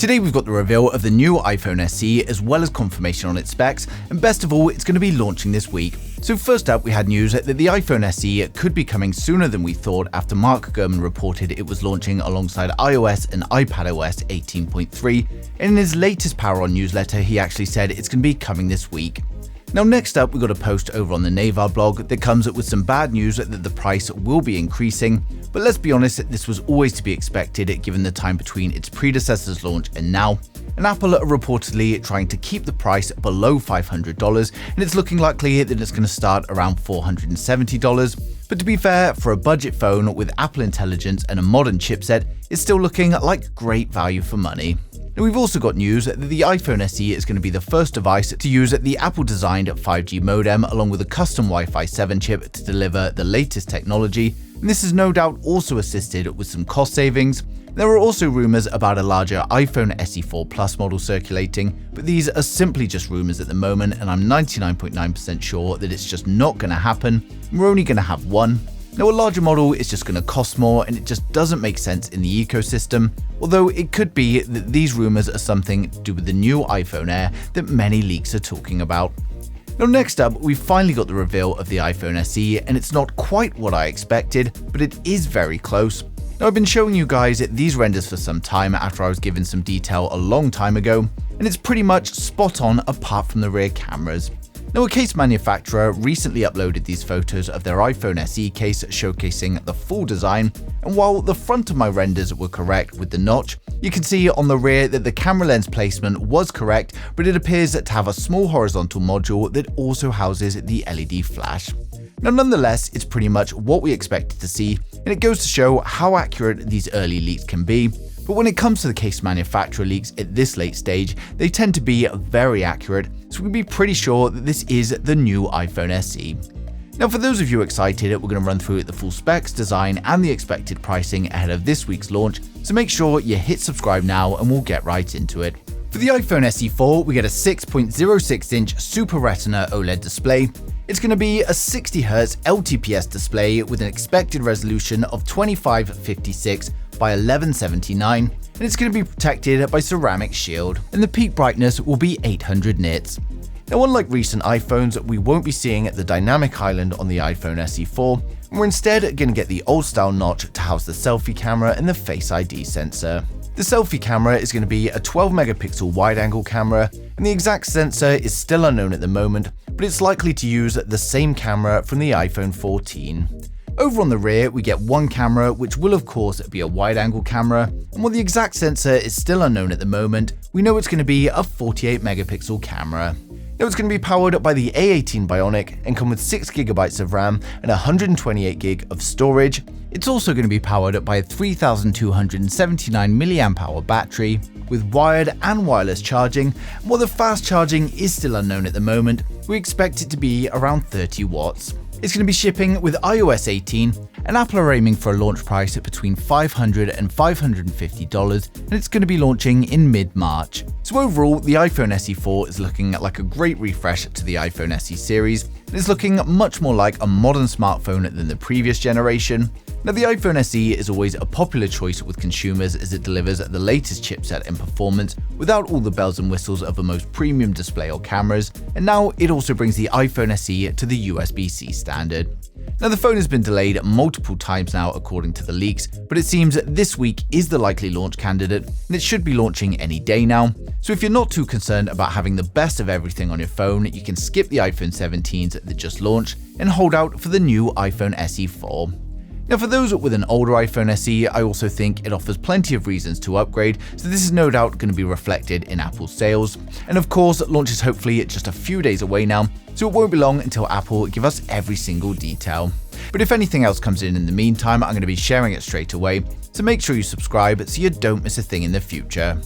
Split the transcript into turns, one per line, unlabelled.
Today we've got the reveal of the new iPhone SE as well as confirmation on its specs, and best of all, it's going to be launching this week. So first up, we had news that the iPhone SE could be coming sooner than we thought after Mark Gurman reported it was launching alongside iOS and iPadOS 18.3, and in his latest Power On newsletter he actually said it's going to be coming this week. Now next up, we got a post over on the Navar blog that comes up with some bad news that the price will be increasing, but let's be honest, this was always to be expected given the time between its predecessor's launch and now. And Apple are reportedly trying to keep the price below $500, and it's looking likely that it's going to start around $470. But to be fair, for a budget phone with Apple Intelligence and a modern chipset, it's still looking like great value for money. Now, we've also got news that the iPhone SE is going to be the first device to use the Apple-designed 5G modem along with a custom Wi-Fi 7 chip to deliver the latest technology, and this is no doubt also assisted with some cost savings. There are also rumors about a larger iPhone SE4 Plus model circulating, but these are simply just rumors at the moment, and I'm 99.9% sure that it's just not going to happen. We're only going to have one. Now, a larger model is just going to cost more, and it just doesn't make sense in the ecosystem, although it could be that these rumors are something to do with the new iPhone Air that many leaks are talking about. Now next up, we've finally got the reveal of the iPhone SE, and it's not quite what I expected, but it is very close. Now, I've been showing you guys these renders for some time after I was given some detail a long time ago, and it's pretty much spot on apart from the rear cameras. Now, a case manufacturer recently uploaded these photos of their iPhone SE case showcasing the full design, and while the front of my renders were correct with the notch, you can see on the rear that the camera lens placement was correct, but it appears to have a small horizontal module that also houses the LED flash. Now nonetheless, it's pretty much what we expected to see, and it goes to show how accurate these early leaks can be. But when it comes to the case manufacturer leaks at this late stage, they tend to be very accurate, so we can be pretty sure that this is the new iPhone SE. Now, for those of you excited, we're going to run through the full specs, design, and the expected pricing ahead of this week's launch, so make sure you hit subscribe now and we'll get right into it. For the iPhone SE4, we get a 6.06-inch Super Retina OLED display. It's going to be a 60Hz LTPS display with an expected resolution of 2556 by 1179, and it's going to be protected by ceramic shield, and the peak brightness will be 800 nits. Now, unlike recent iPhones, we won't be seeing the dynamic island on the iPhone SE4, and we're instead going to get the old-style notch to house the selfie camera and the Face ID sensor. The selfie camera is going to be a 12-megapixel wide-angle camera, and the exact sensor is still unknown at the moment, but it's likely to use the same camera from the iPhone 14. Over on the rear, we get one camera, which will of course be a wide-angle camera, and while the exact sensor is still unknown at the moment, we know it's going to be a 48-megapixel camera. Now, it's going to be powered by the A18 Bionic and come with 6GB of RAM and 128GB of storage. It's also going to be powered by a 3279 mAh battery with wired and wireless charging, and while the fast charging is still unknown at the moment, we expect it to be around 30 watts. It's going to be shipping with iOS 18, and Apple are aiming for a launch price at between $500 and $550, and it's going to be launching in mid-March. So overall, the iPhone SE4 is looking like a great refresh to the iPhone SE series, and it's looking much more like a modern smartphone than the previous generation. Now, the iPhone SE is always a popular choice with consumers as it delivers the latest chipset and performance without all the bells and whistles of the most premium display or cameras, and now it also brings the iPhone SE to the USB-C standard. Now, the phone has been delayed multiple times now according to the leaks, but it seems this week is the likely launch candidate, and it should be launching any day now. So if you're not too concerned about having the best of everything on your phone, you can skip the iPhone 17s that just launched and hold out for the new iPhone SE4. Now, for those with an older iPhone SE, I also think it offers plenty of reasons to upgrade, so this is no doubt going to be reflected in Apple's sales. And of course, launch is hopefully just a few days away now, so it won't be long until Apple give us every single detail. But if anything else comes in the meantime, I'm going to be sharing it straight away, so make sure you subscribe so you don't miss a thing in the future.